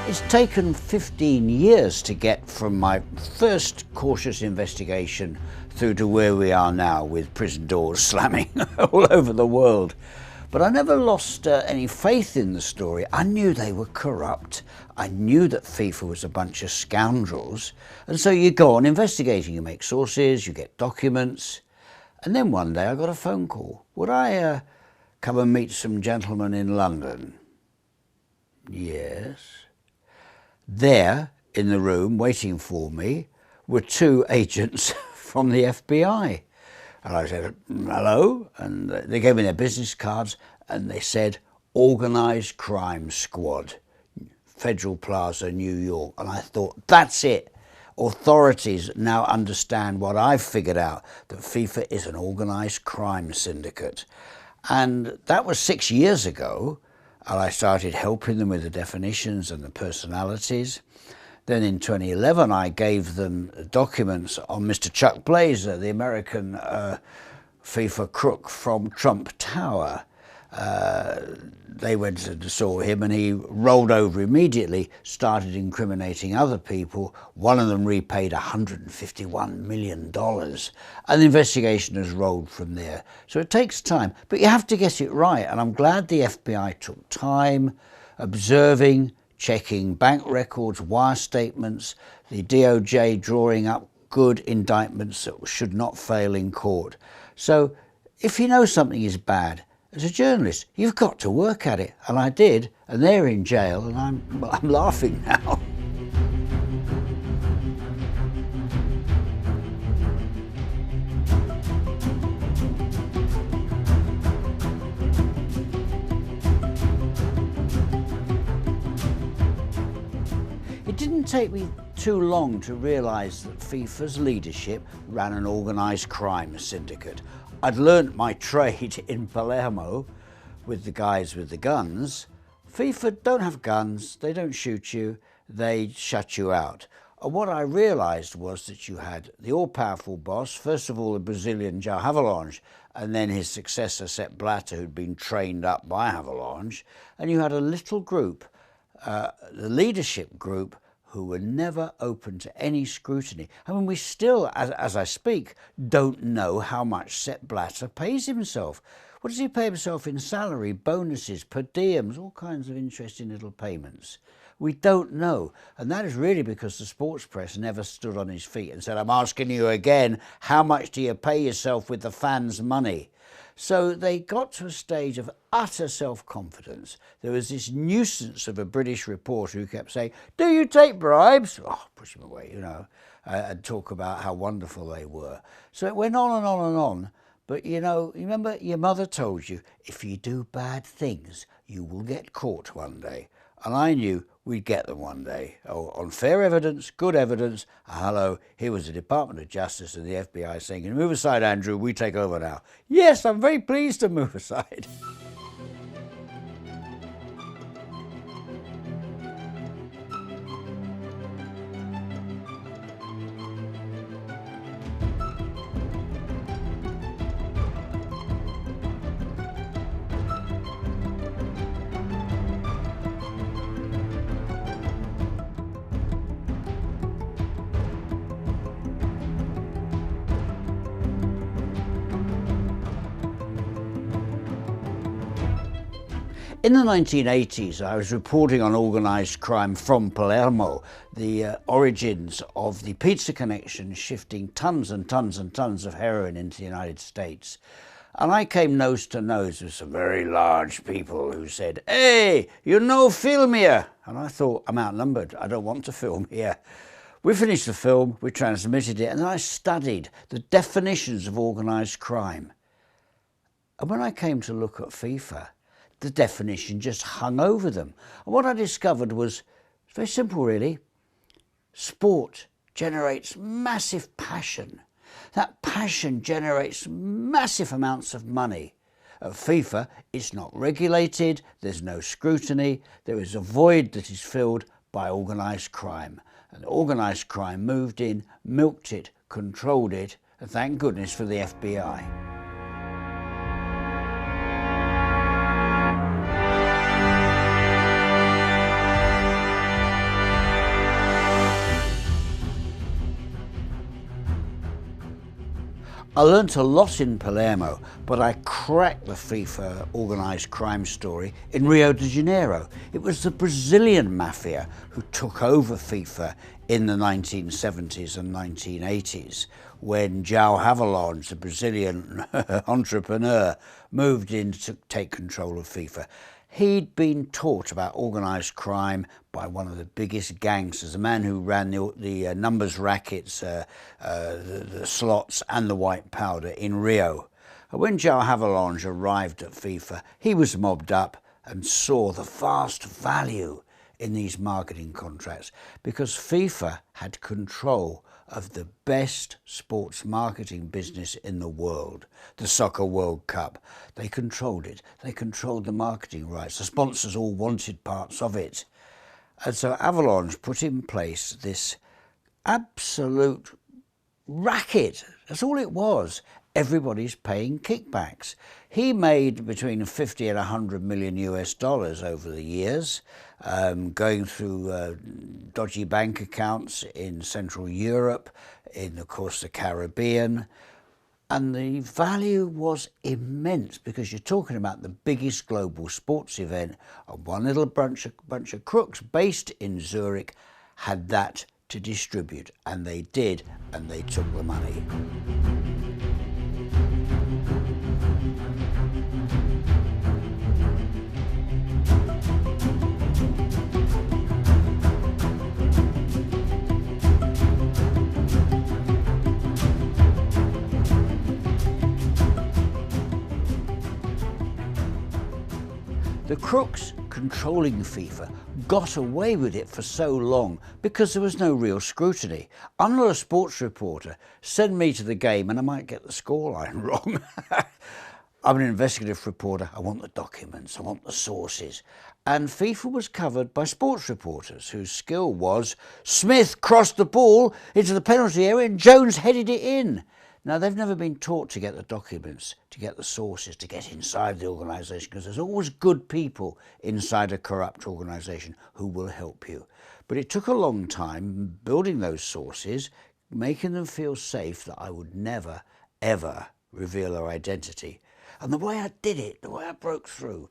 It's taken 15 years to get from my first cautious investigation through to where we are now, with prison doors slamming all over the world. But I never lost any faith in the story. I knew they were corrupt. I knew that FIFA was a bunch of scoundrels. And so you go on investigating, you make sources, you get documents. And then one day I got a phone call. Would I come and meet some gentlemen in London? Yes. There, in the room, waiting for me, were two agents from the FBI. And I said, hello, and they gave me their business cards, and they said, Organised Crime Squad, Federal Plaza, New York. And I thought, that's it. Authorities now understand what I've figured out, that FIFA is an organised crime syndicate. And that was 6 years ago. And I started helping them with the definitions and the personalities. Then in 2011, I gave them documents on Mr. Chuck Blazer, the American FIFA crook from Trump Tower. They went and saw him, and he rolled over immediately, started incriminating other people. One of them repaid $151 million, and the investigation has rolled from there. So it takes time, but you have to get it right, and I'm glad the FBI took time observing, checking bank records, wire statements, the DOJ drawing up good indictments that should not fail in court. So if you know something is bad, as a journalist, you've got to work at it, and I did, and they're in jail, and I'm laughing now. It didn't take me too long to realise that FIFA's leadership ran an organised crime syndicate. I'd learnt my trade in Palermo with the guys with the guns. FIFA don't have guns, they don't shoot you, they shut you out. And what I realised was that you had the all-powerful boss, first of all the Brazilian Joao Havelange, and then his successor Sepp Blatter, who'd been trained up by Havelange, and you had a little group, the leadership group, who were never open to any scrutiny. I mean, we still, as I speak, don't know how much Sepp Blatter pays himself. What does he pay himself in salary, bonuses, per diems, all kinds of interesting little payments? We don't know. And that is really because the sports press never stood on his feet and said, I'm asking you again, how much do you pay yourself with the fans' money? So they got to a stage of utter self-confidence. There was this nuisance of a British reporter who kept saying, do you take bribes? Oh, push him away, you know, and talk about how wonderful they were. So it went on and on and on. But, you know, remember your mother told you, if you do bad things, you will get caught one day. And I knew we'd get them one day. Oh, on fair evidence, good evidence. Hello, here was the Department of Justice and the FBI saying, move aside, Andrew, we take over now. Yes, I'm very pleased to move aside. In the 1980s, I was reporting on organised crime from Palermo, the origins of the pizza connection shifting tons and tons and tons of heroin into the United States. And I came nose to nose with some very large people who said, hey, you know, film here. And I thought, I'm outnumbered, I don't want to film here. We finished the film, we transmitted it, and then I studied the definitions of organised crime. And when I came to look at FIFA, the definition just hung over them. And what I discovered was very simple, really. Sport generates massive passion. That passion generates massive amounts of money. At FIFA, it's not regulated, there's no scrutiny, there is a void that is filled by organised crime. And organised crime moved in, milked it, controlled it, and thank goodness for the FBI. I learnt a lot in Palermo, but I cracked the FIFA organised crime story in Rio de Janeiro. It was the Brazilian mafia who took over FIFA in the 1970s and 1980s when Joao Havelange, the Brazilian entrepreneur, moved in to take control of FIFA. He'd been taught about organised crime by one of the biggest gangsters, a man who ran the numbers rackets, the slots and the white powder in Rio. And when Joao Havelange arrived at FIFA, he was mobbed up and saw the vast value in these marketing contracts because FIFA had control of the best sports marketing business in the world, the Soccer World Cup. They controlled it. They controlled the marketing rights. The sponsors all wanted parts of it. And so Havelange put in place this absolute racket. That's all it was. Everybody's paying kickbacks. He made between 50 and 100 million US dollars over the years, going through dodgy bank accounts in Central Europe, in, of course, the Caribbean. And the value was immense because you're talking about the biggest global sports event, and one little bunch of crooks based in Zurich had that to distribute, and they did, and they took the money. The crooks controlling FIFA got away with it for so long because there was no real scrutiny. I'm not a sports reporter. Send me to the game and I might get the scoreline wrong. I'm an investigative reporter. I want the documents. I want the sources. And FIFA was covered by sports reporters whose skill was Smith crossed the ball into the penalty area and Jones headed it in. Now, they've never been taught to get the documents, to get the sources, to get inside the organisation, because there's always good people inside a corrupt organisation who will help you. But it took a long time building those sources, making them feel safe that I would never, ever reveal their identity. And the way I did it, the way I broke through,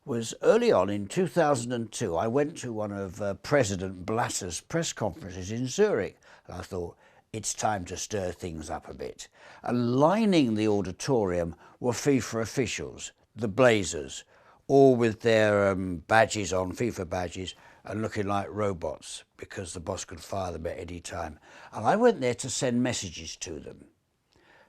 was early on in 2002, I went to one of President Blatter's press conferences in Zurich. And I thought, it's time to stir things up a bit. And lining the auditorium were FIFA officials, the Blazers, all with their badges on, FIFA badges, and looking like robots because the boss could fire them at any time. And I went there to send messages to them.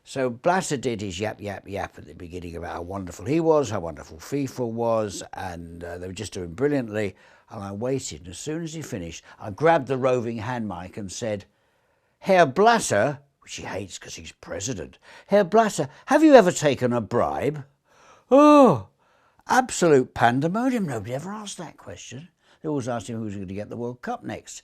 So Blatter did his yap, yap, yap at the beginning about how wonderful he was, how wonderful FIFA was, and they were just doing brilliantly. And I waited, and as soon as he finished, I grabbed the roving hand mic and said, Herr Blatter, which he hates because he's president, Herr Blatter, have you ever taken a bribe? Oh, absolute pandemonium. Nobody ever asked that question. They always asked him who was going to get the World Cup next.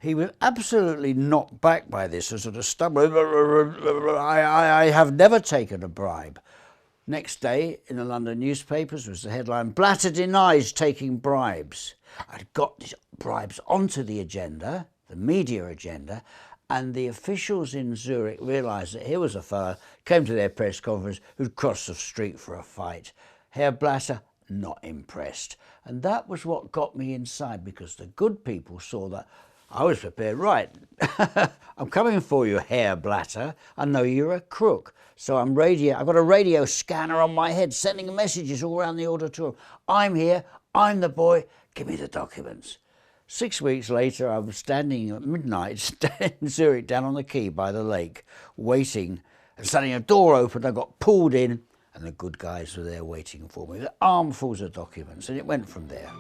He was absolutely knocked back by this and sort of stumbled. I have never taken a bribe. Next day in the London newspapers was the headline, Blatter denies taking bribes. I'd got these bribes onto the agenda, the media agenda, and the officials in Zurich realised that here was a fellow, came to their press conference, who'd crossed the street for a fight. Herr Blatter, not impressed. And that was what got me inside, because the good people saw that I was prepared. Right, I'm coming for you, Herr Blatter. I know you're a crook. So I've got a radio scanner on my head, sending messages all around the auditorium. I'm here, I'm the boy, give me the documents. 6 weeks later, I was standing at midnight in Zurich, down on the quay by the lake, waiting, and suddenly a door opened, I got pulled in, and the good guys were there waiting for me, with armfuls of documents, and it went from there.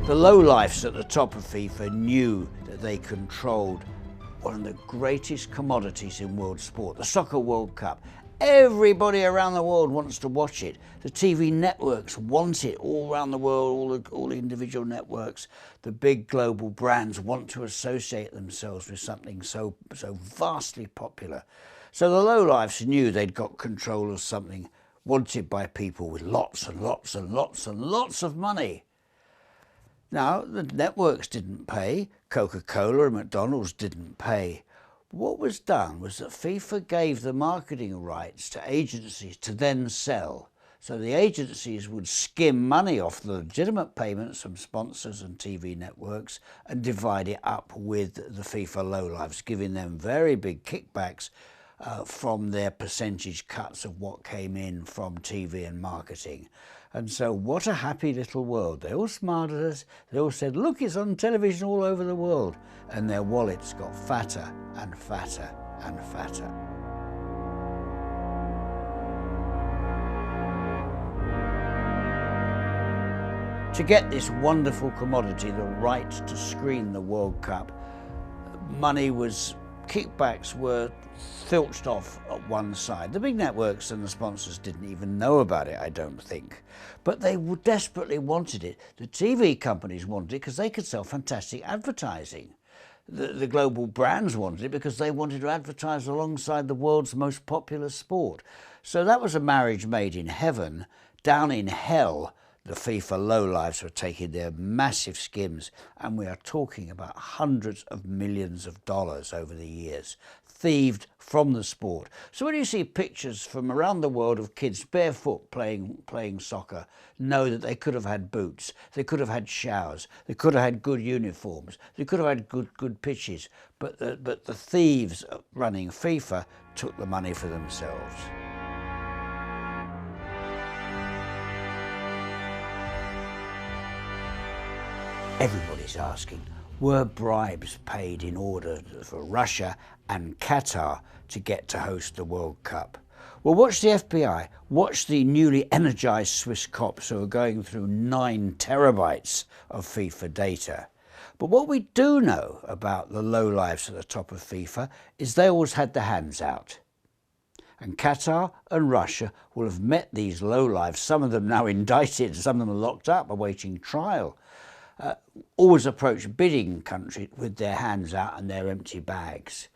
The lowlifes at the top of FIFA knew that they controlled one of the greatest commodities in world sport, the Soccer World Cup. Everybody around the world wants to watch it. The TV networks want it all around the world, all the individual networks. The big global brands want to associate themselves with something so vastly popular. So the lowlifes knew they'd got control of something wanted by people with lots and lots and lots and lots of money. Now, the networks didn't pay, Coca-Cola and McDonald's didn't pay. What was done was that FIFA gave the marketing rights to agencies to then sell. So the agencies would skim money off the legitimate payments from sponsors and TV networks and divide it up with the FIFA lowlifes, giving them very big kickbacks from their percentage cuts of what came in from TV and marketing. And so what a happy little world. They all smiled at us. They all said, look, it's on television all over the world. And their wallets got fatter and fatter and fatter. To get this wonderful commodity, the right to screen the World Cup, kickbacks were filched off at one side. The big networks and the sponsors didn't even know about it, I don't think. But they desperately wanted it. The TV companies wanted it because they could sell fantastic advertising. The global brands wanted it because they wanted to advertise alongside the world's most popular sport. So that was a marriage made in heaven. Down in hell, the FIFA lowlifes were taking their massive skims, and we are talking about hundreds of millions of dollars over the years, thieved from the sport. So when you see pictures from around the world of kids barefoot playing soccer, know that they could have had boots, they could have had showers, they could have had good uniforms, they could have had good pitches, but the thieves running FIFA took the money for themselves. Everybody's asking, were bribes paid in order for Russia and Qatar to get to host the World Cup? Well, watch the FBI, watch the newly energised Swiss cops who are going through 9 terabytes of FIFA data. But what we do know about the lowlifes at the top of FIFA is they always had their hands out. And Qatar and Russia will have met these lowlifes, some of them now indicted, some of them are locked up awaiting trial. Always approach bidding countries with their hands out and their empty bags.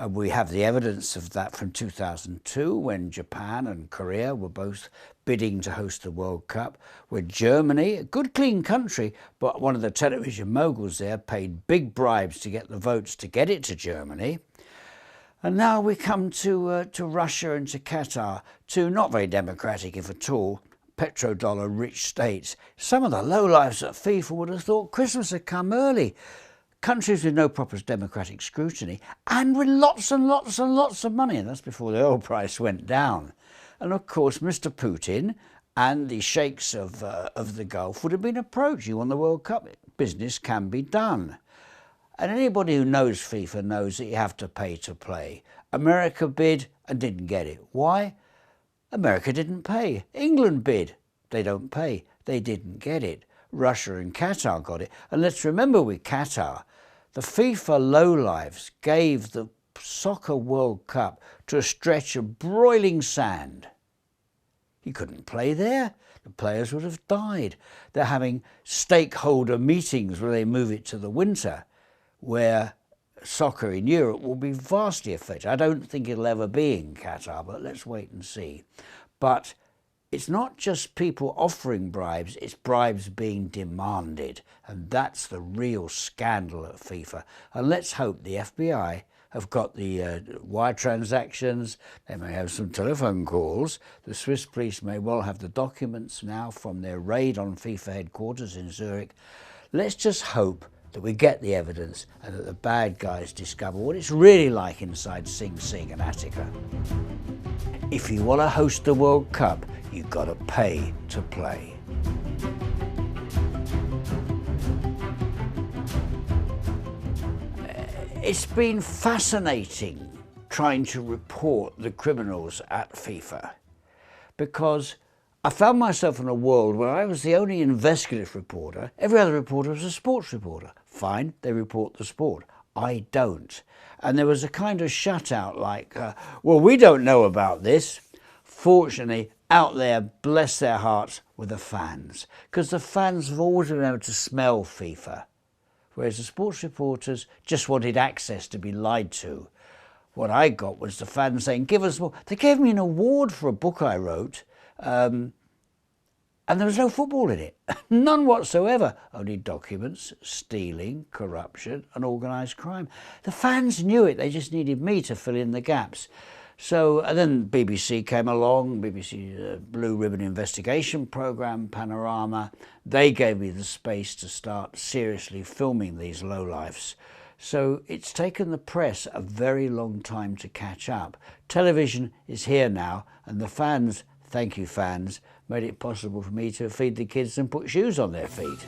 We have the evidence of that from 2002 when Japan and Korea were both bidding to host the World Cup, where Germany, a good clean country, but one of the television moguls there paid big bribes to get the votes to get it to Germany. And now we come to Russia and to Qatar, two not very democratic, if at all, petrodollar rich states. Some of the lowlifes at FIFA would have thought Christmas had come early. Countries with no proper democratic scrutiny and with lots and lots and lots of money, and that's before the oil price went down. And of course Mr. Putin and the sheikhs of the Gulf would have been approached. You won the World Cup, business can be done. And anybody who knows FIFA knows that you have to pay to play. America bid and didn't get it. Why? America didn't pay. England bid. They don't pay. They didn't get it. Russia and Qatar got it. And let's remember with Qatar, the FIFA lowlifes gave the Soccer World Cup to a stretch of broiling sand. You couldn't play there. The players would have died. They're having stakeholder meetings where they move it to the winter, where soccer in Europe will be vastly affected. I don't think it'll ever be in Qatar, but let's wait and see. But it's not just people offering bribes, it's bribes being demanded. And that's the real scandal at FIFA. And let's hope the FBI have got the wire transactions, they may have some telephone calls. The Swiss police may well have the documents now from their raid on FIFA headquarters in Zurich. Let's just hope that we get the evidence and that the bad guys discover what it's really like inside Sing Sing and Attica. If you want to host the World Cup, you've got to pay to play. It's been fascinating trying to report the criminals at FIFA, because I found myself in a world where I was the only investigative reporter. Every other reporter was a sports reporter. Fine, they report the sport. I don't. And there was a kind of shutout like, well, we don't know about this. Fortunately, out there, bless their hearts, were the fans. Because the fans have always been able to smell FIFA. Whereas the sports reporters just wanted access to be lied to. What I got was the fans saying, give us more. They gave me an award for a book I wrote, And there was no football in it, none whatsoever, only documents, stealing, corruption and organised crime. The fans knew it, they just needed me to fill in the gaps. So, and then BBC came along, BBC Blue Ribbon Investigation Programme, Panorama. They gave me the space to start seriously filming these lowlifes. So it's taken the press a very long time to catch up. Television is here now, and the fans, thank you fans, made it possible for me to feed the kids and put shoes on their feet.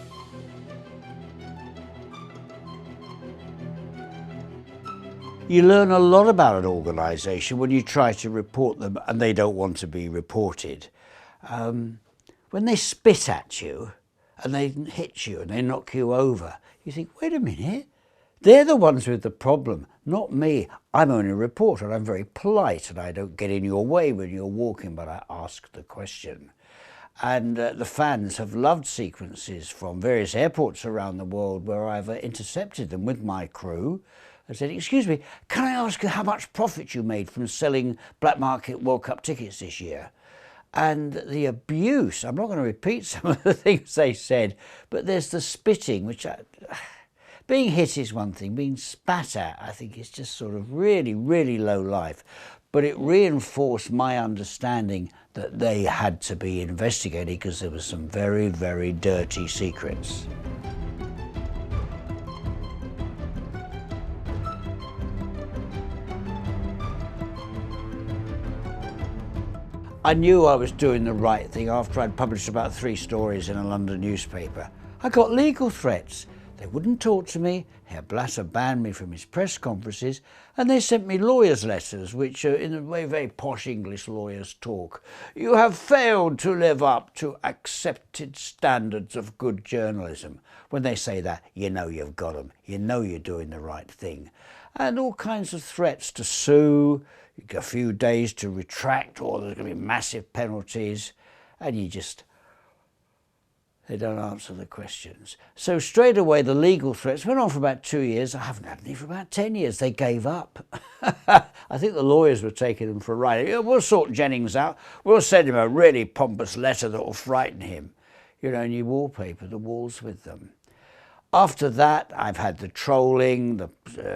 You learn a lot about an organisation when you try to report them and they don't want to be reported. When they spit at you and they hit you and they knock you over, you think, wait a minute, they're the ones with the problem, not me. I'm only a reporter and I'm very polite and I don't get in your way when you're walking, but I ask the question. And the fans have loved sequences from various airports around the world where I've intercepted them with my crew. I said, excuse me, can I ask you how much profit you made from selling black market World Cup tickets this year? And the abuse, I'm not going to repeat some of the things they said, but there's the spitting, which being hit is one thing, being spat at, I think is just sort of really, really low life. But it reinforced my understanding that they had to be investigated because there were some very, very dirty secrets. I knew I was doing the right thing after I'd published about 3 stories in a London newspaper. I got legal threats. They wouldn't talk to me, Herr Blatter banned me from his press conferences, and they sent me lawyers' letters, which are in the way very posh English lawyers talk. You have failed to live up to accepted standards of good journalism. When they say that, you know you've got them. You know you're doing the right thing. And all kinds of threats to sue, a few days to retract, or there's going to be massive penalties, and they don't answer the questions. So straight away the legal threats went on for about 2 years. I haven't had any for about 10 years. They gave up. I think the lawyers were taking them for a ride. We'll sort Jennings out. We'll send him a really pompous letter that will frighten him. You know, and you wallpaper the walls with them. After that, I've had the trolling, the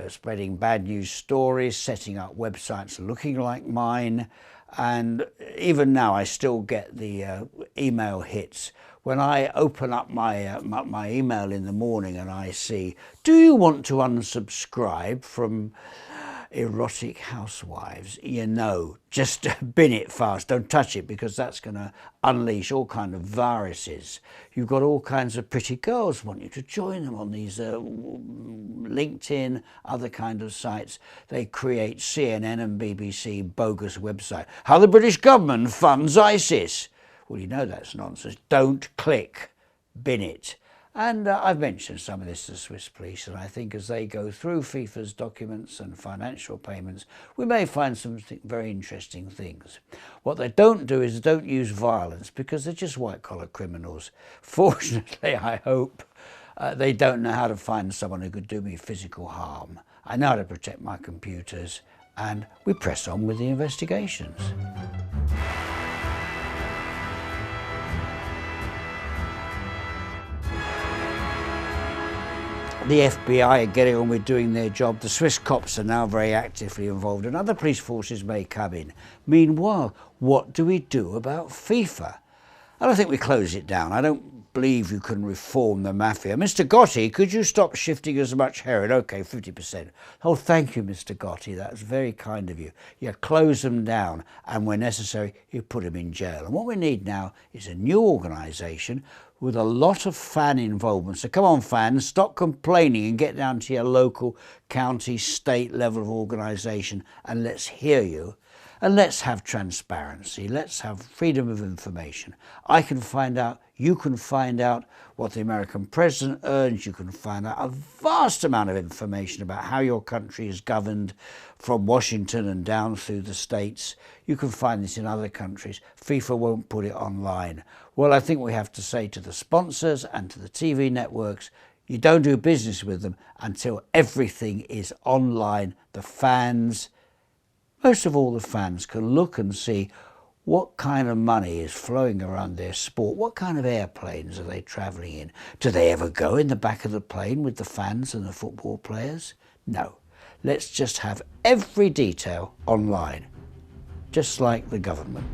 spreading bad news stories, setting up websites looking like mine. And even now, I still get the email hits. When I open up my email in the morning and I see, do you want to unsubscribe from erotic housewives? You know, just bin it fast, don't touch it, because that's going to unleash all kind of viruses. You've got all kinds of pretty girls want you to join them on these LinkedIn, other kind of sites. They create CNN and BBC bogus website. How the British government funds ISIS. Well, you know that's nonsense. Don't click, bin it. And I've mentioned some of this to Swiss police, and I think as they go through FIFA's documents and financial payments, we may find some very interesting things. What they don't do is don't use violence, because they're just white-collar criminals. Fortunately, I hope, they don't know how to find someone who could do me physical harm. I know how to protect my computers, and we press on with the investigations. The FBI are getting on with doing their job. The Swiss cops are now very actively involved, and other police forces may come in. Meanwhile, what do we do about FIFA? I don't think we close it down. I don't believe you can reform the mafia. Mr. Gotti, could you stop shifting as much heroin? Okay, 50%. Oh, thank you, Mr. Gotti. That's very kind of you. You close them down, and where necessary, you put them in jail. And what we need now is a new organisation with a lot of fan involvement. So come on, fans, stop complaining and get down to your local, county, state level of organisation, and let's hear you. And let's have transparency. Let's have freedom of information. I can find out, you can find out what the American president earns. You can find out a vast amount of information about how your country is governed from Washington and down through the states. You can find this in other countries. FIFA won't put it online. Well, I think we have to say to the sponsors and to the TV networks, you don't do business with them until everything is online. The fans, most of all the fans, can look and see What kind of money is flowing around their sport? What kind of airplanes are they travelling in? Do they ever go in the back of the plane with the fans and the football players? No. Let's just have every detail online, just like the government.